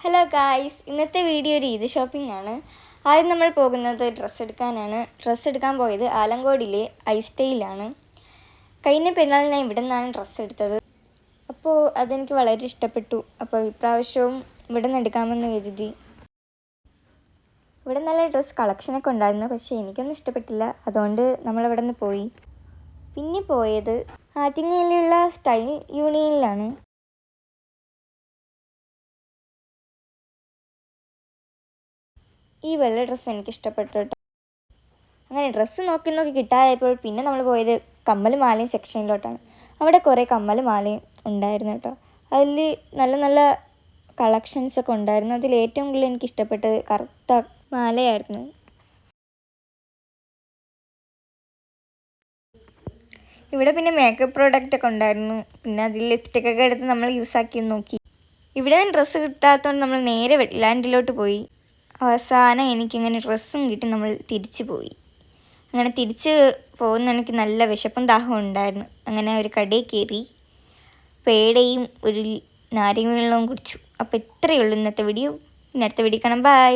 Hello guys, ഇന്നത്തെ video ഒരു Eid shopping ആണ്. ആദ്യം നമ്മൾ പോകുന്നത് ഡ്രസ്സ് എടുക്കാനാണ്. ഡ്രസ്സ് എടുക്കാൻ പോയത് ആലങ്കോടിലെ ഐസ്റ്റൈലാണ്. കഴിഞ്ഞ പെരുന്നാളിന് ഞാൻ ഇവിടെ നിന്നാണ് ഡ്രസ്സ് എടുത്തത്. അപ്പോൾ അതെനിക്ക് വളരെ ഇഷ്ടപ്പെട്ടു. അപ്പോൾ ഇപ്രാവശ്യവും ഇവിടെ നിന്ന് എടുക്കാമെന്ന് കരുതി. ഇവിടെ നല്ല ഡ്രസ്സ് കളക്ഷനൊക്കെ ഉണ്ടായിരുന്നു, പക്ഷേ എനിക്കൊന്നും ഇഷ്ടപ്പെട്ടില്ല. അതുകൊണ്ട് നമ്മളിവിടെ നിന്ന് പോയി. പിന്നെ പോയത് ആറ്റിങ്ങലിലുള്ള സ്റ്റൈൽ യൂണിയനിലാണ്. ഈ വെള്ള ഡ്രസ്സ് എനിക്ക് ഇഷ്ടപ്പെട്ടു കേട്ടോ. അങ്ങനെ ഡ്രസ്സ് നോക്കി കിട്ടാതായപ്പോൾ പിന്നെ നമ്മൾ പോയത് കമ്മൽ മാലയും സെക്ഷനിലോട്ടാണ്. അവിടെ കുറേ കമ്മൽ മാലയും ഉണ്ടായിരുന്നു കേട്ടോ. അതിൽ നല്ല നല്ല കളക്ഷൻസൊക്കെ ഉണ്ടായിരുന്നു. അതിൽ ഏറ്റവും കൂടുതൽ എനിക്ക് ഇഷ്ടപ്പെട്ടത് കറുത്ത മാലയായിരുന്നു. ഇവിടെ പിന്നെ മേക്കപ്പ് പ്രോഡക്റ്റൊക്കെ ഉണ്ടായിരുന്നു. പിന്നെ അതിൽ ലിപ്സ്റ്റിക്കൊക്കെ എടുത്ത് നമ്മൾ യൂസാക്കി നോക്കി. ഇവിടെ നിന്ന് ഡ്രസ്സ് കിട്ടാത്തതുകൊണ്ട് നമ്മൾ നേരെ വെറ്റ്ലാൻഡിലോട്ട് പോയി. അവസാനം എനിക്കിങ്ങനെ ഡ്രസ്സും കിട്ടി നമ്മൾ തിരിച്ചു പോയി. അങ്ങനെ തിരിച്ച് പോകുന്ന എനിക്ക് നല്ല വിശപ്പും ദാഹവും ഉണ്ടായിരുന്നു. അങ്ങനെ ഒരു കടയിൽ കയറി പേടയും ഒരു നാരങ്ങ വെള്ളവും കുടിച്ചു. അപ്പോൾ ഇത്രയേ ഉള്ളൂ ഇന്നത്തെ വീഡിയോ. ഇനി അടുത്ത വീഡിയോ കാണാം. ബൈ.